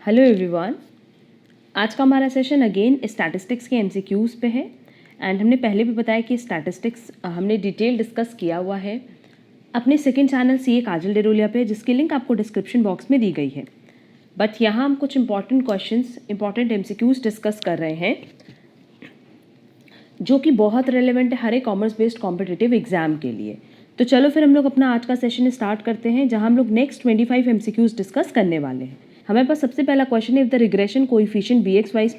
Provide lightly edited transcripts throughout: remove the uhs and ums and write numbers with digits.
Hello everyone. आज का हमारा सेशन अगेन स्टैटिस्टिक्स के एमसीक्यूज़ पे है एंड हमने पहले भी बताया कि स्टैटिस्टिक्स हमने डिटेल डिस्कस किया हुआ है अपने सेकंड चैनल सीए काजल डेरोलिया पे, जिसकी लिंक आपको डिस्क्रिप्शन बॉक्स में दी गई है। बट यहाँ हम कुछ important questions, important MCQs discuss कर रहे हैं जो कि बहुत रेलेवेंट है हर एक कॉमर्स बेस्ड कॉम्पिटिटिव एग्जाम के लिए। तो चलो फिर हम लोग अपना आज का सेशन स्टार्ट करते हैं, जहाँ हम लोग नेक्स्ट 25 एमसीक्यूज़ डिस्कस करने वाले हैं। हमारे पास सबसे पहला क्वेश्चन है, if the regression coefficient bx/y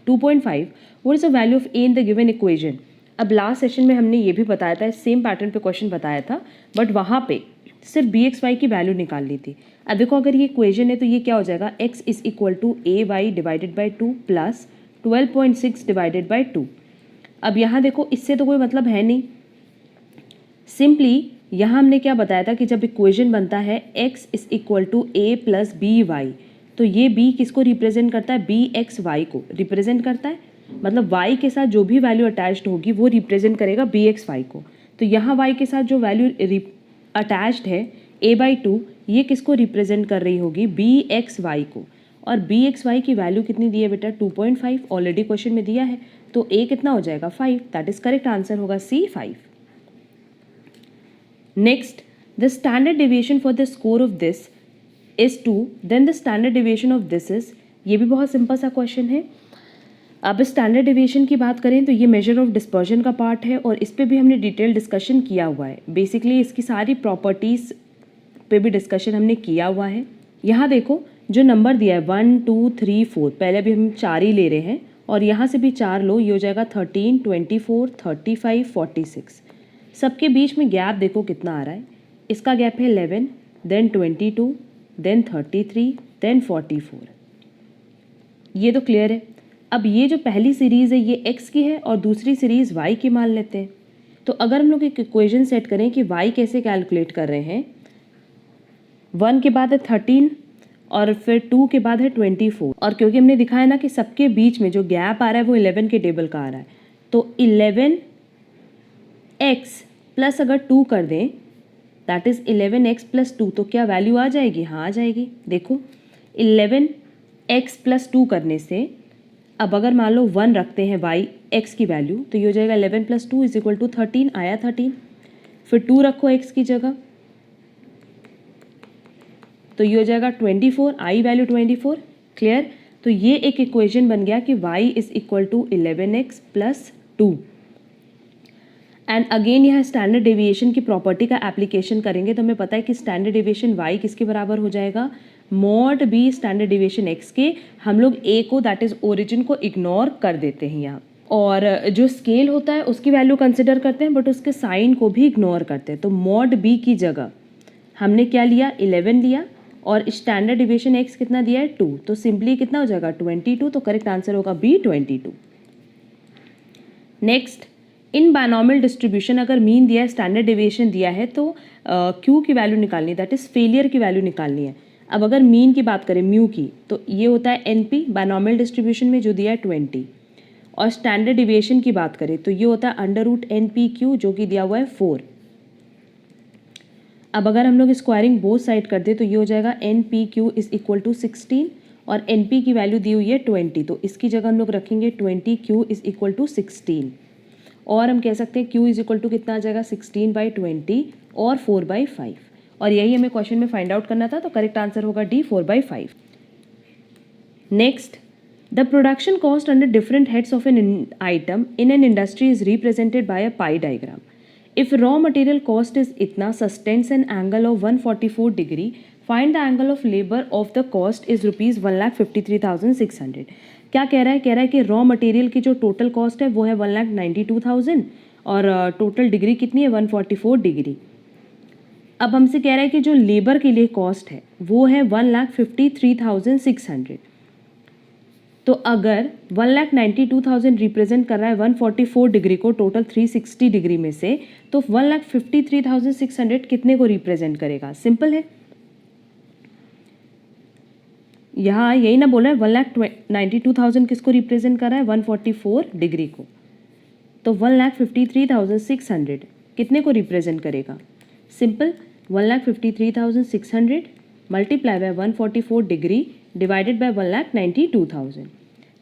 2.5 what is the value of a in the given equation. अब लास्ट सेशन में हमने ये भी बताया था, सेम पैटर्न पे क्वेश्चन बताया था, बट वहाँ पे सिर्फ bx/y की वैल्यू निकालनी थी। अब देखो, अगर ये इक्वेशन है तो ये क्या हो जाएगा, x is equal to ay divided by 2 plus 12.6 divided by 2। अब यहाँ देखो, इससे तो कोई मतलब है नहीं, सिंपली यहाँ हमने क्या बताया था कि जब इक्वेशन बनता है x is equal to a plus B Y, तो ये b किसको रिप्रेजेंट करता है, bxy को रिप्रेजेंट करता है। मतलब y के साथ जो भी वैल्यू अटैच्ड होगी वो रिप्रेजेंट करेगा bxy को। तो यहाँ y के साथ जो वैल्यू अटैच्ड है a/2, ये किसको रिप्रेजेंट कर रही होगी, bxy को। और bxy की वैल्यू कितनी दी है बेटा, 2.5 ऑलरेडी क्वेश्चन में दिया है, तो a कितना हो जाएगा, 5। दैट इज करेक्ट आंसर होगा C, 5। Next, the standard deviation for the score of this is 2, then the standard deviation of this is. ये भी बहुत सिंपल सा क्वेश्चन है। अब स्टैंडर्ड डेविएशन की बात करें तो ये मेजर ऑफ डिस्पर्जन का पार्ट है और इस पर भी हमने डिटेल डिस्कशन किया हुआ है। बेसिकली इसकी सारी प्रॉपर्टीज़ पे भी डिस्कशन हमने किया हुआ है। यहाँ देखो, जो नंबर दिया है 1 2 3 4, पहले भी हम 4 ही ले रहे हैं और यहाँ से भी 4 लो, ये हो जाएगा 13, 24, 35, 46। सबके बीच में गैप देखो कितना आ रहा है। इसका गैप है 11, देन 22, देन 33, देन 44। ये तो क्लियर है। अब ये जो पहली सीरीज़ है ये x की है और दूसरी सीरीज़ y की मान लेते हैं। तो अगर हम लोग एक इक्वेशन सेट करें कि y कैसे कैलकुलेट कर रहे हैं, 1 के बाद है 13 और फिर 2 के बाद है 24, और क्योंकि हमने दिखाया ना कि सबके बीच में जो गैप आ रहा है वो 11 के टेबल का आ रहा है, तो 11x प्लस अगर 2 कर दें, दैट इज़ 11x प्लस 2, तो क्या वैल्यू आ जाएगी, हाँ आ जाएगी। देखो 11x प्लस 2 करने से, अब अगर मान लो 1 रखते हैं y x की वैल्यू, तो ये हो जाएगा 11 प्लस 2 इज इक्वल टू 13, आया 13। फिर 2 रखो x की जगह, तो ये हो जाएगा 24, आई वैल्यू 24। क्लियर। तो ये एक इक्वेशन बन गया कि y is equal to 11x plus 2। And again यहाँ स्टैंडर्ड डेविएशन की प्रॉपर्टी का एप्लीकेशन करेंगे तो हमें पता है कि स्टैंडर्ड डेविएशन y किसके बराबर हो जाएगा, mod b standard deviation x के। हम लोग a को, दैट इज ओरिजिन को इग्नोर कर देते हैं यहाँ, और जो स्केल होता है उसकी वैल्यू कंसिडर करते हैं, बट उसके साइन को भी इग्नोर करते हैं। तो मॉड b की जगह हमने क्या लिया, 11 लिया, और स्टैंडर्ड डेविएशन x कितना दिया है, 2। तो सिंपली कितना हो जाएगा, 22। तो करेक्ट आंसर होगा b, 22। नेक्स्ट, इन बायनॉमियल डिस्ट्रीब्यूशन अगर मीन दिया है, स्टैंडर्ड डेविएशन दिया है, तो क्यू की वैल्यू निकालनी है, दैट इज फेलियर की वैल्यू निकालनी है। अब अगर मीन की बात करें, म्यू की, तो ये होता है एनपी बायनॉमियल डिस्ट्रीब्यूशन में जो दिया है 20, और स्टैंडर्ड डेविएशन की बात करें तो ये होता है अंडर रूट NPQ जो कि दिया हुआ है 4। अब अगर हम लोग स्क्वायरिंग बोथ साइड कर दे तो ये हो जाएगा NPQ इज इक्वल टू 16, और NP की वैल्यू दी हुई है 20, तो इसकी जगह हम लोग रखेंगे 20Q इज इक्वल टू 16, और हम कह सकते हैं Q इज इक्वल टू कितना आ जाएगा, 16/20 और 4/5, और यही हमें क्वेश्चन में फाइंड आउट करना था। तो करेक्ट आंसर होगा D, 4/5। Next, the production cost under different heads of an item in an industry is represented by a pie diagram. If raw material cost is इतना, subtends an angle of 144 degree, find the angle of labour of the cost is ₹1,53,600। क्या कह रहा है, कह रहा है कि raw material की जो टोटल कॉस्ट है वो है 1,92,000 और टोटल डिग्री कितनी है, 144 डिग्री। अब हमसे कह रहा है कि जो लेबर के लिए कॉस्ट है वो है 1,53,600। तो अगर 1,92,000 रिप्रेजेंट कर रहा है 144 डिग्री को टोटल 360 डिग्री में से, तो 1,53,600 कितने को रिप्रेजेंट करेगा, सिंपल है। यहाँ यही ना बोल रहा है 1,92,000 किसको रिप्रेजेंट कर रहा है, 144 डिग्री को, तो 1,53,600 कितने को रिप्रेजेंट करेगा, simple 1,53,600 multiply by 144 degree divided by 1,92,000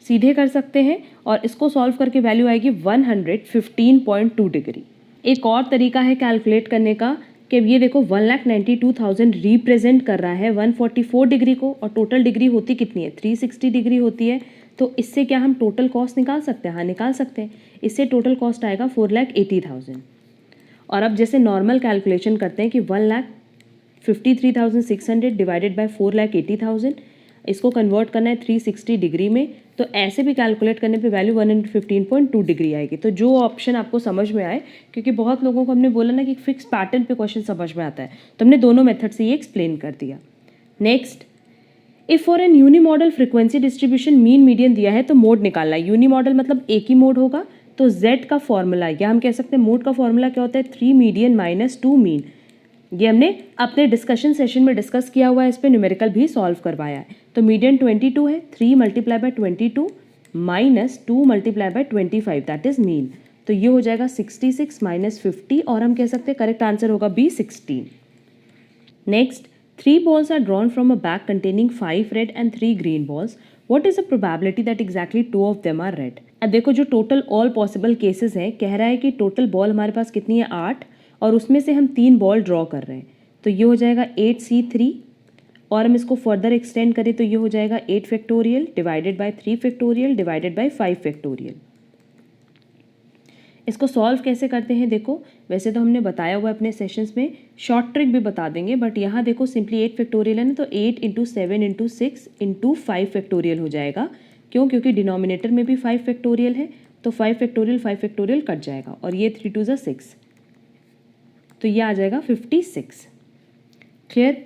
सीधे कर सकते हैं और इसको सॉल्व करके वैल्यू आएगी 115.2 डिग्री। एक और तरीका है कैलकुलेट करने का कि ये देखो 1,92,000 रिप्रेजेंट कर रहा है 144 डिग्री को और टोटल डिग्री होती कितनी है 360 डिग्री होती है। तो इससे क्या हम टोटल कॉस्ट निकाल सकते हैं? हाँ निकाल सकते हैं। इससे टोटल कॉस्ट आएगा 4,80,000। और अब जैसे नॉर्मल कैलकुलेशन करते हैं कि 1,53,600 डिवाइडेड बाय 4,80,000, इसको कन्वर्ट करना है 360 डिग्री में, तो ऐसे भी कैलकुलेट करने पे वैल्यू 115.2 डिग्री आएगी। तो जो ऑप्शन आपको समझ में आए, क्योंकि बहुत लोगों को हमने बोला ना कि फिक्स पैटर्न पे क्वेश्चन समझ में आता है, तो हमने दोनों मेथड से ये एक्सप्लेन कर दिया। Next, if for an unimodal frequency distribution mean median दिया है तो मोड निकालना है। यूनी मॉडल मतलब एक ही मोड होगा, तो Z का फॉर्मूला, या हम कह सकते हैं मोड का फॉर्मूला क्या होता है 3 मीडियन माइनस 2 मीन। ये हमने अपने डिस्कशन सेशन में डिस्कस किया हुआ है, इस पर न्यूमेरिकल भी सॉल्व करवाया है। तो मीडियन 22 है, 3 multiply by 22 minus 2 multiply by 25 that is mean. तो ये हो जाएगा 66 माइनस 50 और हम कह सकते हैं करेक्ट आंसर होगा B 16। Next, 3 balls are drawn from a bag containing 5 red and 3 green balls. What is the probability that exactly 2 of them are red? अब देखो जो टोटल ऑल पॉसिबल केसेस हैं, कह रहा है कि टोटल बॉल हमारे पास कितनी है 8 और उसमें से हम 3 बॉल ड्रॉ कर रहे हैं। तो ये हो जाएगा 8C3 और हम इसको फर्दर एक्सटेंड करें तो ये हो जाएगा 8 factorial divided by 3 factorial divided by 5 factorial. इसको सॉल्व कैसे करते हैं देखो, वैसे तो हमने बताया हुआ है अपने सेशंस में, शॉर्ट ट्रिक भी बता देंगे, बट यहाँ देखो सिंपली 8 फैक्टोरियल है ना, तो 8 इंटू 7 इंटू 6 इंटू 5 फैक्टोरियल हो जाएगा। क्यों? क्योंकि डिनोमिनेटर में भी 5 फैक्टोरियल है, तो 5 फैक्टोरियल कट जाएगा और ये 3 2 6, तो ये आ जाएगा 56। क्लियर?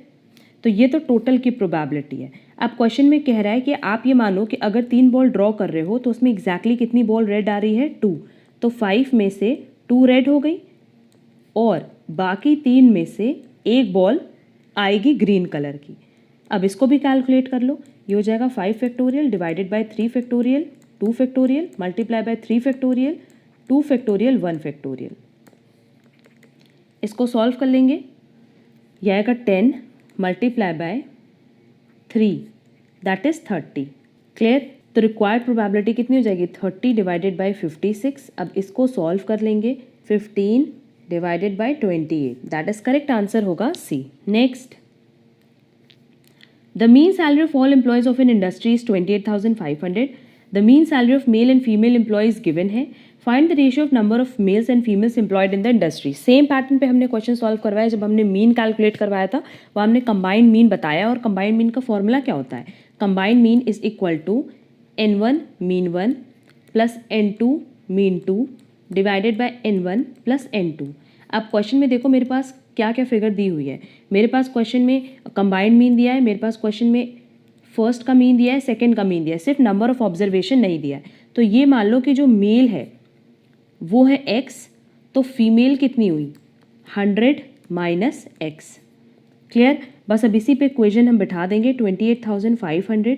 तो ये तो टोटल की प्रोबेबिलिटी है। अब क्वेश्चन में कह रहा है कि आप ये मानो कि अगर 3 बॉल ड्रॉ कर रहे हो तो उसमें एग्जैक्टली कितनी बॉल रेड आ रही है 2, तो 5 में से 2 रेड हो गई और बाकी 3 में से एक बॉल आएगी ग्रीन कलर की। अब इसको भी कैलकुलेट कर लो, ये हो जाएगा 5 factorial divided by 3 factorial 2 factorial multiply by 3 factorial 2 factorial 1 factorial. इसको सॉल्व कर लेंगे, यह आएगा 10 multiply by 3 that is 30। Clear? तो रिक्वायर्ड प्रोबेबिलिटी कितनी हो जाएगी 30 डिवाइडेड बाय 56। अब इसको सॉल्व कर लेंगे 15 divided by 28 that is correct answer होगा C. Next, the mean salary of all employees of an industry is 28,500। The mean salary of male and female employees given है, find the ratio of number of males and females employed in the industry. Same pattern पे हमने question solve करवाया, जब हमने mean calculate करवाया था वह हमने कंबाइंड मीन बताया, और कंबाइंड मीन का फॉर्मूला क्या होता है, combined mean is equal to n1 mean 1 plus n2 mean 2 divided by n1 plus n2। अब क्वेश्चन में देखो मेरे पास क्या क्या फिगर दी हुई है, मेरे पास क्वेश्चन में कंबाइंड मीन दिया है, मेरे पास क्वेश्चन में फर्स्ट का मीन दिया है, सेकंड का मीन दिया है, सिर्फ नंबर ऑफ ऑब्जर्वेशन नहीं दिया है। तो ये मान लो कि जो मेल है वो है x, तो फीमेल कितनी हुई 100 माइनस x। क्लियर? बस अब इसी पे इक्वेशन हम बिठा देंगे, 28,500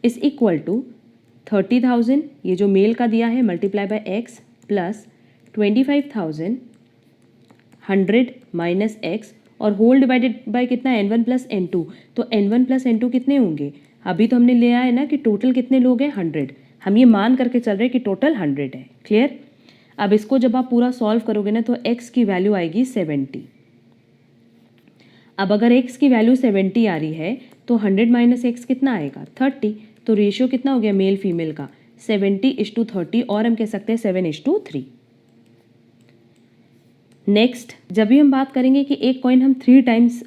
इज इक्वल टू 30,000 ये जो मेल का दिया है multiply by x plus 25,100 minus x और होल डिवाइडेड बाय कितना n1 प्लस n2। तो n1 प्लस n2 कितने होंगे, अभी तो हमने लिया है ना कि टोटल कितने लोग हैं 100, हम ये मान करके चल रहे हैं कि टोटल 100 है। क्लियर? अब इसको जब आप पूरा सॉल्व करोगे ना तो x की वैल्यू आएगी 70। अब अगर x की वैल्यू 70 आ रही है तो 100 माइनस x कितना आएगा 30। तो रेशियो कितना हो गया मेल फीमेल का 70:30 और हम कह सकते हैं 7:3। नेक्स्ट, जब भी हम बात करेंगे कि एक कॉइन हम 3 टाइम्स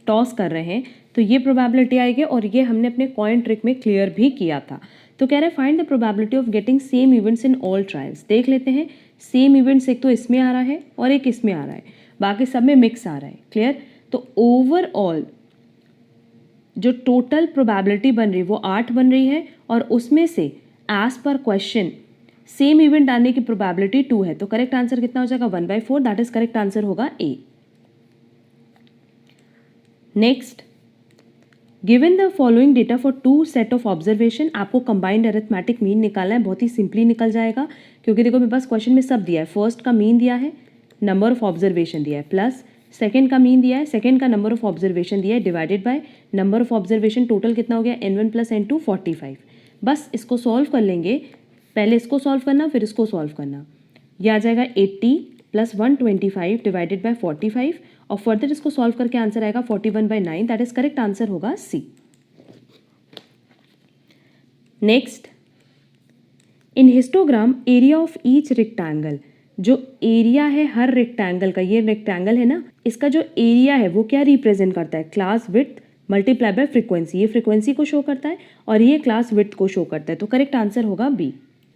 टॉस कर रहे हैं तो ये प्रोबेबिलिटी आएगी, और ये हमने अपने कॉइन ट्रिक में क्लियर भी किया था। तो कह रहे हैं find the probability of getting same events in all trials. देख लेते हैं, सेम इवेंट्स एक तो इसमें आ रहा है और एक इसमें आ रहा है, बाकी सब में मिक्स आ रहा है। क्लियर? तो ओवरऑल जो टोटल प्रोबेबिलिटी बन रही है वो 8 बन रही है, और उसमें से as per question same event आने की प्रोबेबिलिटी 2 है। तो करेक्ट आंसर कितना हो जाएगा 1/4 दैट इज करेक्ट आंसर होगा A. Next, given the following data for 2 set of observation. आपको कंबाइंड अरिथमेटिक मीन निकालना है, बहुत ही सिंपली निकल जाएगा, क्योंकि देखो मेरे पास क्वेश्चन में सब दिया है, फर्स्ट का मीन दिया है, नंबर ऑफ ऑब्जर्वेशन दिया है, प्लस सेकंड का मीन दिया है, सेकंड का नंबर ऑफ ऑब्जर्वेशन दिया है, divided by number of observation total कितना हो गया n1 + n2 45। बस इसको सॉल्व कर लेंगे, पहले इसको सॉल्व करना फिर इसको सॉल्व करना। यह आ जाएगा 80 + 125 डिवाइडेड बाय 45 और फर्दर इसको सॉल्व करके आंसर आएगा 41/9, दैट इज करेक्ट आंसर होगा C. Next, in histogram area of each rectangle, जो एरिया है हर रेक्टेंगल का, ये रेक्टेंगल है ना, इसका जो एरिया है वो क्या रिप्रेजेंट करता है, class width multiply by frequency. ये फ्रीक्वेंसी को शो करता है और ये क्लास विड्थ को शो करता है, तो करेक्ट आंसर होगा B.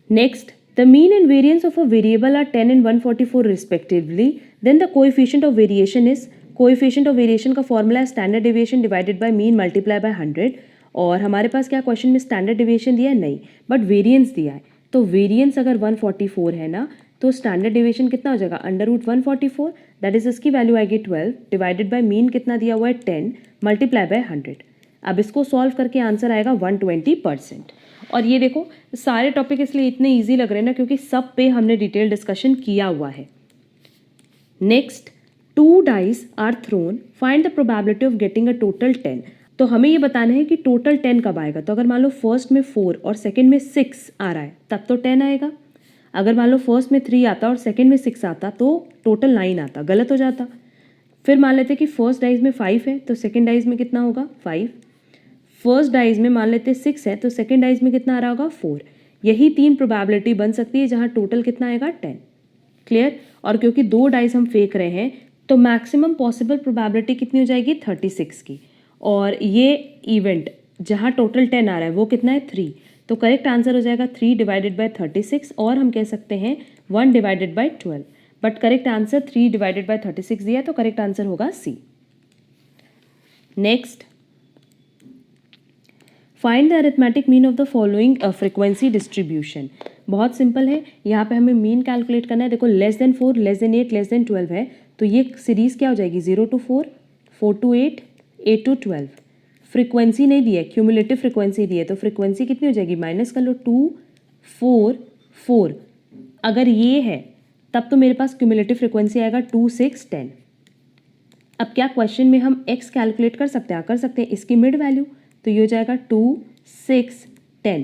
Next, the mean and variance of a variable are 10 and 144 respectively, then the coefficient of variation is, coefficient of variation का फॉर्मूला है standard deviation divided by mean multiply by 100। और हमारे पास क्या question में standard deviation दिया है, नहीं, but variance दिया है। तो वेरिएंस अगर 144 है ना, तो स्टैंडर्ड डेविएशन कितना हो जाएगा, √144, दैट इज इसकी वैल्यू आएगी 12 डिवाइडेड बाय मीन कितना दिया हुआ है 10 मल्टीप्लाई बाय 100। अब इसको सॉल्व करके आंसर आएगा 120%। और ये देखो सारे टॉपिक इसलिए इतने ईजी लग रहे हैं ना क्योंकि सब पे हमने डिटेल डिस्कशन किया हुआ है। Next, 2 dice are thrown, find the probability of getting a total 10। तो हमें ये बताना है कि टोटल 10 कब आएगा। तो अगर मान लो फर्स्ट में 4 और सेकंड में 6 आ रहा है तब तो 10 आएगा। अगर मान लो फर्स्ट में 3 आता और सेकंड में 6 आता तो टोटल 9 आता, गलत हो जाता। फिर मान लेते कि फर्स्ट डाइज में 5 है तो सेकंड डाइज में कितना होगा 5। फर्स्ट डाइज में मान लेते 6 है तो सेकंड डाइज में कितना आ रहा होगा 4। यही 3 प्रोबेबिलिटी बन सकती है जहाँ टोटल कितना आएगा 10। क्लियर। और क्योंकि 2 डाइज हम फेंक रहे हैं तो मैक्सिमम पॉसिबल प्रोबेबिलिटी कितनी हो जाएगी 36 की। और ये इवेंट जहाँ टोटल 10 आ रहा है वो कितना है 3, तो करेक्ट आंसर हो जाएगा 3 डिवाइडेड बाय 36, और हम कह सकते हैं 1 divided by 12, but correct answer 3 divided by 36 दिया है तो करेक्ट आंसर होगा C. Next, find the arithmetic mean of the following frequency distribution. बहुत सिंपल है, यहाँ पे हमें मीन कैलकुलेट करना है। देखो <4, <8, <12 है तो ये सीरीज क्या हो जाएगी 0 to 4, 4 to 8, 8 to 12। फ्रीक्वेंसी नहीं दी है, क्यूमुलेटिव फ्रीक्वेंसी दी है, तो फ्रीक्वेंसी कितनी हो जाएगी, माइनस कर लो 2, 4, 4। अगर ये है तब तो मेरे पास क्यूमुलेटिव फ्रीक्वेंसी आएगा 2, 6, 10। अब क्या क्वेश्चन में हम x कैलकुलेट कर सकते हैं, कर सकते हैं इसकी मिड वैल्यू, तो ये हो जाएगा 2, 6, 10।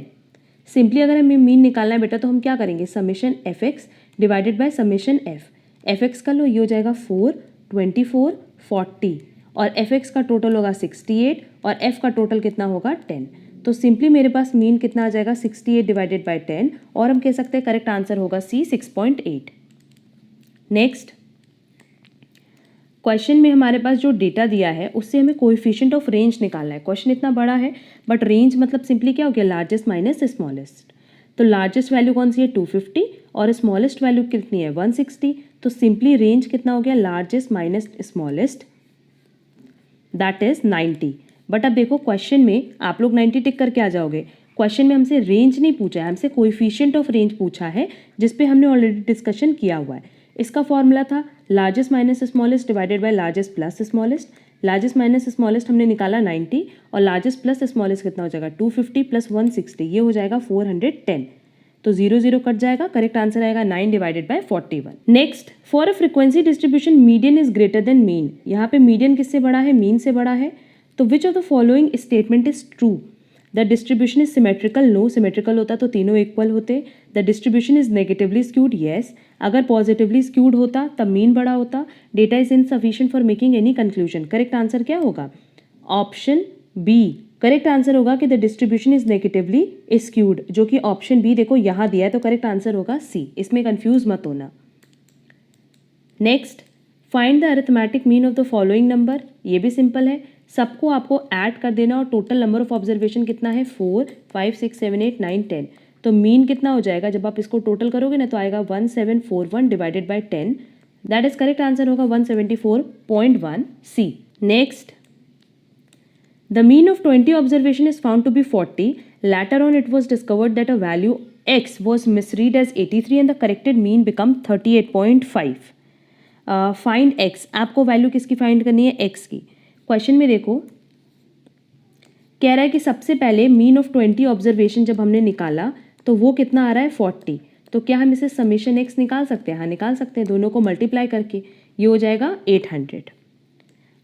सिंपली अगर हमें मीन निकालना है बेटा तो हम क्या करेंगे, summation fx divided by summation f। fx का लो ये हो जाएगा 4, 24, 40 और fx का टोटल होगा 68 और f का टोटल कितना होगा 10। तो सिंपली मेरे पास मीन कितना आ जाएगा 68 डिवाइडेड बाय 10, और हम कह सकते हैं करेक्ट आंसर होगा सी 6.8। नेक्स्ट, क्वेश्चन में हमारे पास जो डेटा दिया है उससे हमें कोएफिशिएंट ऑफ रेंज निकालना है। क्वेश्चन इतना बड़ा है बट रेंज मतलब सिंपली क्या हो गया, लार्जेस्ट माइनस स्मॉलेस्ट। तो लार्जेस्ट वैल्यू कौन सी है 250 और स्मॉलेस्ट वैल्यू कितनी है 160। तो सिंपली रेंज कितना हो गया, largest minus smallest, that is 90। But अब देखो क्वेश्चन में आप लोग 90 टिक करके आ जाओगे। क्वेश्चन में हमसे रेंज नहीं पूछा है, हमसे कोएफिशिएंट ऑफ रेंज पूछा है जिसपे हमने ऑलरेडी डिस्कशन किया हुआ है। इसका फॉर्मूला था largest minus smallest divided by largest plus smallest. Largest minus smallest हमने निकाला 90 और लार्जेस्ट प्लस स्मॉलेस्ट कितना हो जाएगा 250 प्लस 160, ये हो जाएगा 410। तो 0 0 कट जाएगा, करेक्ट आंसर आएगा 9 divided by 41। Next, for a frequency distribution median is greater than mean. यहाँ पे मीडियन किससे बड़ा है, मीन से बड़ा है। तो which of the following statement is true, the distribution is symmetrical, no, symmetrical होता तो तीनों इक्वल होते। The distribution is negatively skewed, yes, अगर पॉजिटिवली स्क्यूड होता तब मीन बड़ा होता। Data is insufficient for making any conclusion, correct answer क्या होगा, ऑप्शन बी। करेक्ट आंसर होगा कि the distribution is negatively skewed, जो कि ऑप्शन बी देखो यहाँ दिया है, तो करेक्ट आंसर होगा सी, इसमें कंफ्यूज मत होना। Next, find the arithmetic mean of the following number. ये भी सिंपल है, सबको आपको ऐड कर देना और टोटल नंबर ऑफ ऑब्जर्वेशन कितना है 4, 5, 6, 7, 8, 9, 10। तो मीन कितना हो जाएगा जब आप इसको टोटल करोगे ना, तो आएगा 1741 divided by 10, that is correct answer होगा 174.1 C. Next, the mean of 20 observation is found to be 40, later on it was discovered that a value x was misread as 83 and the corrected mean become 38.5। Find x, आपको value किसकी find करनी है, x की। Question में देखो कह रहा है कि सबसे पहले मीन ऑफ 20 ऑब्जर्वेशन जब हमने निकाला तो वो कितना आ रहा है 40। तो क्या हम इसे समेशन x निकाल सकते हैं, हाँ निकाल सकते हैं, दोनों को मल्टीप्लाई करके ये हो जाएगा 800।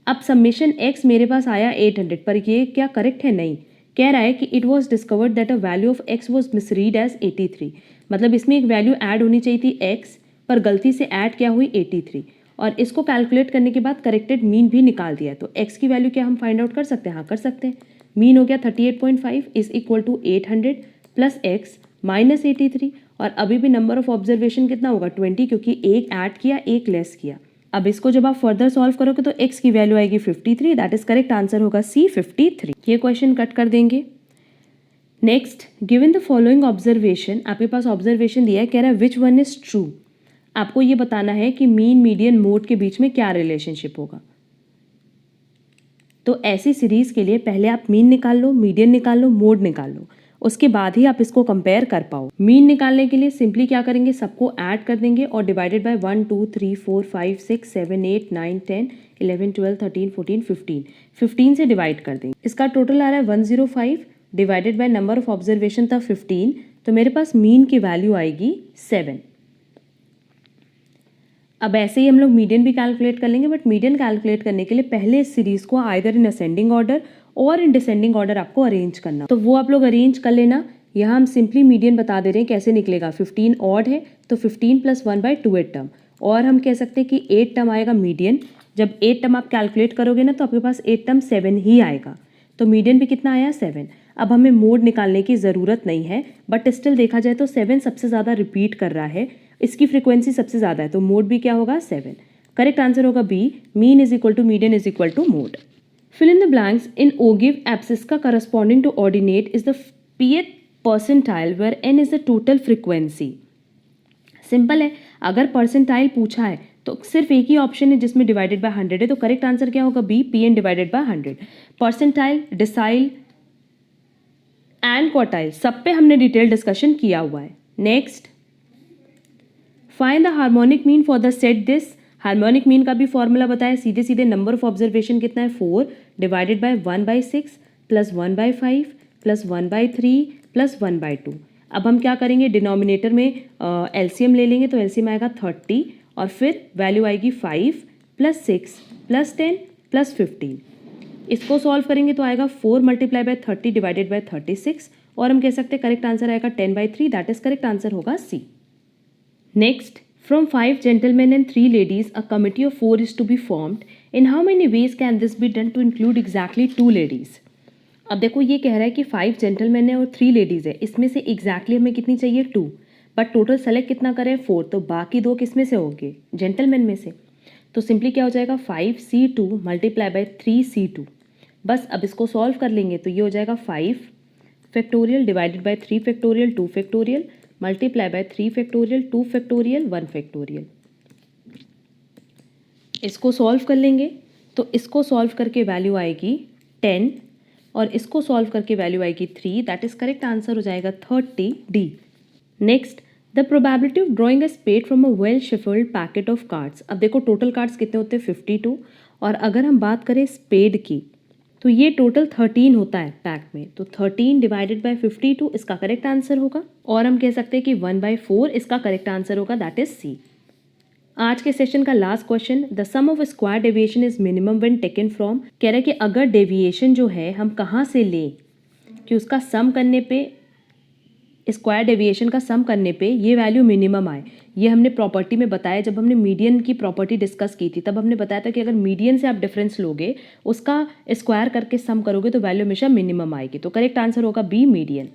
अब समेशन x मेरे पास आया 800, पर ये क्या करेक्ट है? नहीं। कह रहा है कि it was discovered that a value of x was misread as 83, मतलब इसमें एक वैल्यू ऐड होनी चाहिए थी x, पर गलती से ऐड क्या हुई 83, और इसको कैलकुलेट करने के बाद करेक्टेड मीन भी निकाल दिया है। तो x की वैल्यू क्या हम फाइंड आउट कर सकते हैं? हाँ कर सकते हैं। मीन हो गया 38.5 is equal to 800 plus x minus 83, और अभी भी नंबर ऑफ ऑब्जर्वेशन कितना होगा? 20, क्योंकि एक ऐड किया एक लेस किया। अब इसको जब आप फर्दर सॉल्व करोगे तो x की वैल्यू आएगी 53, दैट इज करेक्ट आंसर होगा C 53। ये क्वेश्चन कट कर देंगे। Next, given the following observation, आपके पास ऑब्जर्वेशन दिया है, कह रहा है विच वन इज ट्रू। आपको ये बताना है कि मीन मीडियन मोड के बीच में क्या रिलेशनशिप होगा। तो ऐसी सीरीज के लिए पहले आप मीन निकाल लो, मीडियन निकाल लो, मोड निकाल लो, उसके बाद ही आप इसको कंपेयर कर पाओ। मीन निकालने के लिए सिंपली क्या करेंगे, सबको ऐड कर देंगे और डिवाइडेड बाय 1 2 3 4 5 6 7 8 9 10 11 12 13 14 15 15 से डिवाइड कर देंगे। इसका टोटल आ रहा है 105 divided by number of observation था 15, तो मेरे पास मीन की वैल्यू आएगी 7। अब ऐसे ही हम लोग मीडियन भी कैलकुलेट कर लेंगे, बट मीडियन कैलकुलेट करने के लिए पहले इस सीरीज को आइदर इन असेंडिंग ऑर्डर और इन डिसेंडिंग ऑर्डर आपको अरेंज करना, तो वो आप लोग अरेंज कर लेना। यहाँ हम सिंपली मीडियन बता दे रहे हैं कैसे निकलेगा। 15 ऑड है तो 15 प्लस 1/2 8 टर्म, और हम कह सकते हैं कि 8 टर्म आएगा मीडियन। जब 8 टर्म आप कैलकुलेट करोगे ना तो आपके पास 8 टर्म 7 ही आएगा, तो मीडियन भी कितना आया 7। अब हमें मोड निकालने की ज़रूरत नहीं है, बट स्टिल देखा जाए तो 7 सबसे ज़्यादा रिपीट कर रहा है, इसकी फ्रीक्वेंसी सबसे ज़्यादा है, तो मोड भी क्या होगा 7। करेक्ट आंसर होगा B, mean is equal to median is equal to mode. Fill in the blanks in ogive abscissa का corresponding to ordinate is the pth percentile where n is the total frequency. Simple है, अगर percentile पूछा है तो सिर्फ एक ही option है जिसमें डिवाइडेड बाय 100 है, तो करेक्ट आंसर क्या होगा B, pn divided by 100। Percentile, decile and quartile सब पे हमने डिटेल डिस्कशन किया हुआ है। Next, find the harmonic mean for the set this. Harmonic mean का भी फॉर्मूला बताया, सीधे सीधे नंबर ऑफ ऑब्जर्वेशन कितना है 4 divided by 1/6 plus 1/5 plus 1/3 plus 1/2। अब हम क्या करेंगे, डिनोमिनेटर में एलसीएम ले लेंगे, तो एलसीएम आएगा 30 और फिर वैल्यू आएगी 5 प्लस 6 प्लस 10 प्लस 15। इसको सॉल्व करेंगे तो आएगा 4 मल्टीप्लाई बाय 30 डिवाइडेड बाय 36, और हम कह सकते हैं करेक्ट आंसर आएगा 10/3, दैट इज करेक्ट आंसर होगा C. Next, from 5 gentlemen and 3 ladies, a committee of 4 is to be formed. In how many ways can this be done to include exactly 2 ladies? अब देखो ये कह रहा है कि 5 gentlemen है और 3 ladies है, इसमें से exactly हमें कितनी चाहिए 2, बट टोटल सेलेक्ट कितना करें 4, तो बाकी 2 किस में से होंगे, जेंटलमैन में से। तो सिंपली क्या हो जाएगा 5c2 मल्टीप्लाई बाय 3c2। बस अब इसको सॉल्व कर लेंगे तो ये हो जाएगा 5 factorial divided by 3 factorial 2 factorial multiply by 3 factorial 2 factorial 1 factorial. इसको सॉल्व कर लेंगे तो इसको सॉल्व करके वैल्यू आएगी 10 और इसको सॉल्व करके वैल्यू आएगी 3, दैट इज करेक्ट आंसर हो जाएगा 30 D. Next, the probability of drawing a spade from a well shuffled packet of cards. अब देखो टोटल कार्ड्स कितने होते हैं 52, और अगर हम बात करें स्पेड की तो ये टोटल 13 होता है पैक में, तो 13 डिवाइडेड बाय 52 इसका करेक्ट आंसर होगा, और हम कह सकते हैं कि 1/4 इसका करेक्ट आंसर होगा, दैट इज सी। आज के सेशन का last question, the sum of square deviation is minimum when taken from. कह रहा है कि अगर डेविएशन जो है हम कहाँ से लें कि उसका सम करने पे, स्क्वायर डेविएशन का सम करने पे ये वैल्यू मिनिमम आए। ये हमने प्रॉपर्टी में बताया, जब हमने मीडियन की प्रॉपर्टी डिस्कस की थी तब हमने बताया था कि अगर मीडियन से आप डिफरेंस लोगे उसका स्क्वायर करके सम करोगे तो वैल्यू हमेशा मिनिमम आएगी, तो करेक्ट आंसर होगा बी, मीडियन।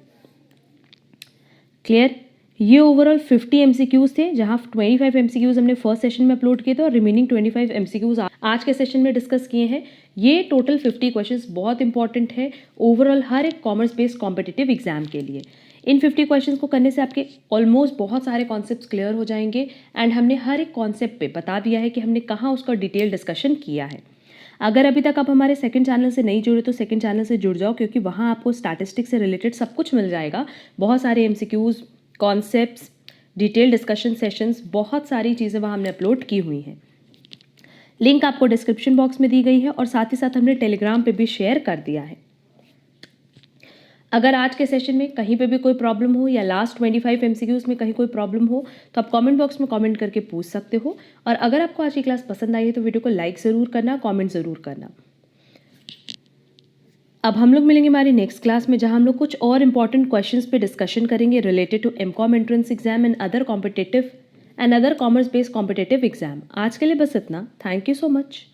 क्लियर। ये ओवरऑल 50 एमसीक्यूज थे, जहां 25 एमसीक्यूज हमने फर्स्ट सेशन में अपलोड किए थे और रिमेनिंग 25 एमसीक्यूज आज के सेशन में डिस्कस किए हैं। ये टोटल 50 क्वेश्चंस बहुत इंपॉर्टेंट है ओवरऑल हर एक कॉमर्स बेस्ड कॉम्पिटिटिव एग्जाम के लिए। इन 50 क्वेश्चंस को करने से आपके ऑलमोस्ट बहुत सारे कॉन्सेप्ट्स क्लियर हो जाएंगे, एंड हमने हर एक कॉन्सेप्ट पे बता दिया है कि हमने कहाँ उसका डिटेल डिस्कशन किया है। अगर अभी तक आप हमारे सेकंड चैनल से नहीं जुड़े तो सेकंड चैनल से जुड़ जाओ, क्योंकि वहाँ आपको स्टैटिस्टिक्स से रिलेटेड सब कुछ मिल जाएगा। बहुत सारे MCQs, concepts, detail discussion sessions, बहुत सारी चीज़ें वहाँ हमने अपलोड की हुई हैं। लिंक आपको डिस्क्रिप्शन बॉक्स में दी गई है और साथ ही साथ हमने टेलीग्राम पे भी शेयर कर दिया है। अगर आज के सेशन में कहीं पे भी कोई प्रॉब्लम हो या लास्ट 25 एमसीक्यूज़ में कहीं कोई प्रॉब्लम हो तो आप कमेंट बॉक्स में कमेंट करके पूछ सकते हो। और अगर आपको आज की क्लास पसंद आई है तो वीडियो को लाइक ज़रूर करना, कमेंट ज़रूर करना। अब हम लोग मिलेंगे हमारी नेक्स्ट क्लास में, जहां हम लोग कुछ और इंपॉर्टेंट क्वेश्चंस पे डिस्कशन करेंगे related to MCom entrance exam and other competitive and other commerce based competitive exam. आज के लिए बस इतना। Thank you so much.